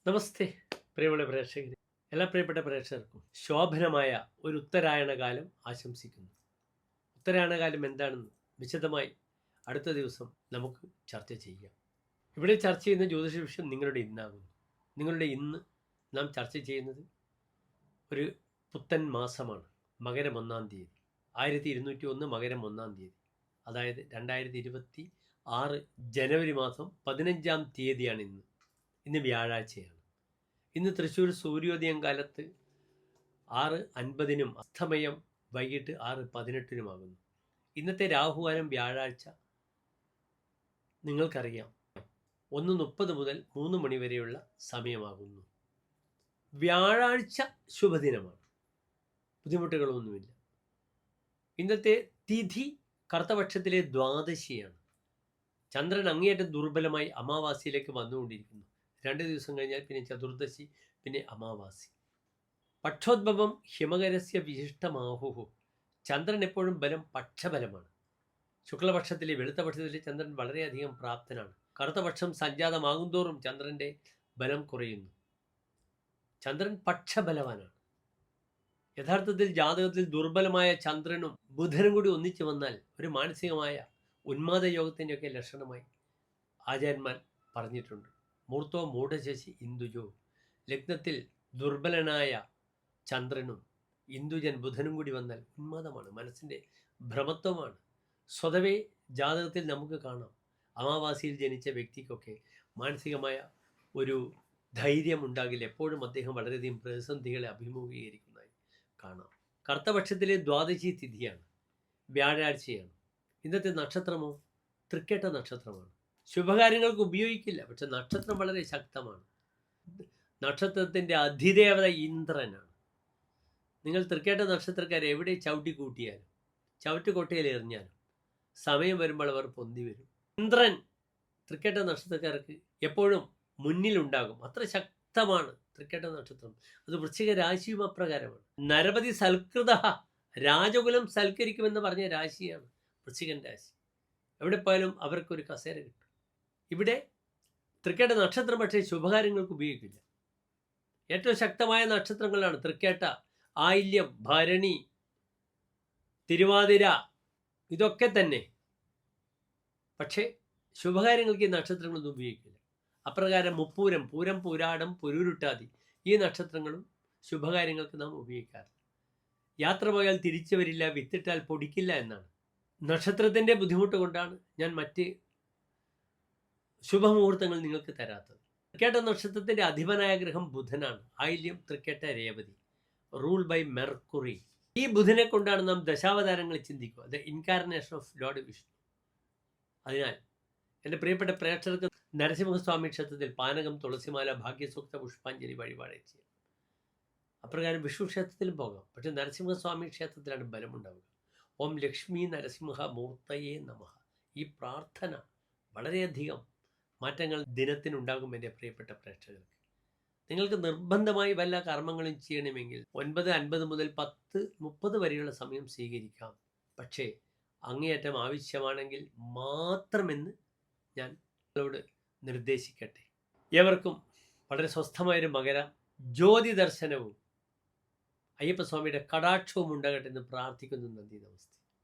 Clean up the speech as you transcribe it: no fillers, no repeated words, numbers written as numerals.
നമസ്തേ പ്രിയമുള്ള പ്രേക്ഷകരെ, എല്ലാ പ്രിയപ്പെട്ട പ്രേക്ഷകർക്കും ശോഭനമായ ഒരു ഉത്തരായണ കാലം ആശംസിക്കുന്നു. ഉത്തരായണ കാലം എന്താണെന്ന് വിശദമായി അടുത്ത ദിവസം നമുക്ക് ചർച്ച ചെയ്യാം. ഇവിടെ ചർച്ച ചെയ്യുന്ന ജ്യോതിഷ വിഷയം നിങ്ങളുടെ ഇന്നാകുന്നു. നിങ്ങളുടെ ഇന്ന് നാം ചർച്ച ചെയ്യുന്നത് ഒരു പുത്തൻ മാസമാണ്. മകരം 1-ാം തീയതി, 1201 മകരം 1-ാം തീയതി, അതായത് 2026 ജനുവരി മാസം 15-ാം തീയതിയാണ് ഇന്ന്. ഇന്ന് വ്യാഴാഴ്ചയാണ്. ഇന്ന് തൃശ്ശൂർ സൂര്യോദയം കാലത്ത് 6:50 അസ്തമയം വൈകിട്ട് 6:18 ഇന്നത്തെ രാഹുകാലം വ്യാഴാഴ്ച നിങ്ങൾക്കറിയാം 1:30 മുതൽ 3 മണി വരെയുള്ള സമയമാകുന്നു. വ്യാഴാഴ്ച ശുഭദിനമാണ്, ബുദ്ധിമുട്ടുകളൊന്നുമില്ല. ഇന്നത്തെ തിഥി കറുത്തപക്ഷത്തിലെ ദ്വാദശിയാണ്. ചന്ദ്രൻ അങ്ങേയറ്റം ദുർബലമായി അമാവാസിയിലേക്ക് വന്നുകൊണ്ടിരിക്കുന്നു. 2 ദിവസം കഴിഞ്ഞാൽ പിന്നെ ചതുർദശി, പിന്നെ അമാവാസി. പക്ഷോദ്ഭവം ഹിമകരസ്യ വിശിഷ്ടമാഹുഹു. ചന്ദ്രൻ എപ്പോഴും ബലം പക്ഷബലമാണ്. ശുക്ലപക്ഷത്തിലെ വെളുത്ത പക്ഷത്തിലെ ചന്ദ്രൻ വളരെയധികം പ്രാപ്തനാണ്. കറുത്ത പക്ഷം സഞ്ജാതമാകുന്തോറും ചന്ദ്രൻ്റെ ബലം കുറയുന്നു. ചന്ദ്രൻ പക്ഷബലവാനാണ്. യഥാർത്ഥത്തിൽ ജാതകത്തിൽ ദുർബലമായ ചന്ദ്രനും ബുധനും കൂടി ഒന്നിച്ചു വന്നാൽ ഒരു മാനസികമായ ഉന്മാദ യോഗത്തിൻ്റെയൊക്കെ ലക്ഷണമായി ആചാര്യന്മാർ പറഞ്ഞിട്ടുണ്ട്. മൂർത്തോ മൂഢശശി ഇന്ദുജോ. ലഗ്നത്തിൽ ദുർബലനായ ചന്ദ്രനും ഇന്ദുജൻ ബുധനും കൂടി വന്നാൽ ഉന്മാദമാണ്, മനസ്സിൻ്റെ ഭ്രമത്വമാണ്. സ്വതവേ ജാതകത്തിൽ നമുക്ക് കാണാം, അമാവാസിയിൽ ജനിച്ച വ്യക്തിക്കൊക്കെ മാനസികമായ ഒരു ധൈര്യം ഉണ്ടാകില്ല. എപ്പോഴും അദ്ദേഹം വളരെയധികം പ്രതിസന്ധികളെ അഭിമുഖീകരിക്കുന്നതായി കാണാം. കറുത്തപക്ഷത്തിലെ ദ്വാദശി തിഥിയാണ്, വ്യാഴാഴ്ചയാണ്. ഇന്നത്തെ നക്ഷത്രമോ തൃക്കേട്ട നക്ഷത്രമാണ്. ശുഭകാര്യങ്ങൾക്ക് ഉപയോഗിക്കില്ല, പക്ഷെ നക്ഷത്രം വളരെ ശക്തമാണ്. നക്ഷത്രത്തിൻ്റെ അധിദേവത ഇന്ദ്രനാണ്. നിങ്ങൾ തൃക്കേട്ട നക്ഷത്രക്കാരെ എവിടെ ചവിട്ടിക്കൂട്ടിയാലും ചവിട്ടുകൊട്ടയിൽ എറിഞ്ഞാലും സമയം വരുമ്പോൾ അവർ പൊന്തി വരും. ഇന്ദ്രൻ തൃക്കേട്ട നക്ഷത്രക്കാർക്ക് എപ്പോഴും മുന്നിലുണ്ടാകും. അത്ര ശക്തമാണ് തൃക്കേട്ട നക്ഷത്രം. അത് വൃശ്ചിക രാശിയും അപ്രകാരമാണ്. നരപതി സൽകൃത, രാജകുലം സൽക്കരിക്കുമെന്ന് പറഞ്ഞ രാശിയാണ് വൃശ്ചികൻ രാശി. എവിടെ പോയാലും അവർക്കൊരു കസേര കിട്ടും. ഇവിടെ തൃക്കേട്ട നക്ഷത്രം പക്ഷേ ശുഭകാര്യങ്ങൾക്ക് ഉപയോഗിക്കില്ല. ഏറ്റവും ശക്തമായ നക്ഷത്രങ്ങളാണ് തൃക്കേട്ട, ആയില്യം, ഭരണി, തിരുവാതിര, ഇതൊക്കെ തന്നെ. പക്ഷേ ശുഭകാര്യങ്ങൾക്ക് ഈ നക്ഷത്രങ്ങളൊന്നും ഉപയോഗിക്കില്ല. അപ്രകാരം മുപ്പൂരം, പൂരം, പൂരാടം, പുരൂരുട്ടാതി ഈ നക്ഷത്രങ്ങളും ശുഭകാര്യങ്ങൾക്ക് നാം ഉപയോഗിക്കാറില്ല. യാത്ര പോയാൽ തിരിച്ചു വരില്ല, വിത്തിട്ടാൽ പൊടിക്കില്ല എന്നാണ്. നക്ഷത്രത്തിൻ്റെ ബുദ്ധിമുട്ട് കൊണ്ടാണ് ഞാൻ മറ്റ് ശുഭമുഹൂർത്തങ്ങൾ നിങ്ങൾക്ക് തരാത്തത്. തൃക്കേട്ട നക്ഷത്രത്തിൻ്റെ അധിപനായ ഗ്രഹം ബുധനാണ്. ആയില്യം, തൃക്കേട്ട, രേവതി, റൂൾ ബൈ മെർക്കുറി. ഈ ബുധനെ കൊണ്ടാണ് നാം ദശാവതാരങ്ങൾ ചിന്തിക്കുക, the incarnation of Lord Vishnu. അതിനാൽ എൻ്റെ പ്രിയപ്പെട്ട പ്രേക്ഷകർക്ക് നരസിംഹസ്വാമി ക്ഷേത്രത്തിൽ പാനകം, തുളസിമാല, ഭാഗ്യസൂക്ത, പുഷ്പാഞ്ജലി വഴിപാട് ചെയ്യാം. അപ്രകാരം വിഷ്ണു ക്ഷേത്രത്തിലും പോകാം, പക്ഷേ നരസിംഹസ്വാമി ക്ഷേത്രത്തിലാണ് ബലമുണ്ടാവുക. ഓം ലക്ഷ്മി നരസിംഹ മൂർത്തയേ നമഃ. ഈ പ്രാർത്ഥന വളരെയധികം മാറ്റങ്ങൾ ദിനത്തിനുണ്ടാകും. എൻ്റെ പ്രിയപ്പെട്ട പ്രേക്ഷകർക്ക്, നിങ്ങൾക്ക് നിർബന്ധമായി വല്ല കർമ്മങ്ങളും ചെയ്യണമെങ്കിൽ 9:50 മുതൽ 10:30 വരെയുള്ള സമയം സ്വീകരിക്കാം. പക്ഷേ അങ്ങേയറ്റം ആവശ്യമാണെങ്കിൽ മാത്രമെന്ന് ഞാൻ നിങ്ങളോട് നിർദ്ദേശിക്കട്ടെ. ഏവർക്കും വളരെ സ്വസ്ഥമായൊരു മകര ജ്യോതി ദർശനവും അയ്യപ്പസ്വാമിയുടെ കടാക്ഷവും ഉണ്ടാകട്ടെ എന്ന് പ്രാർത്ഥിക്കുന്നു. നന്ദി, നമസ്തേ.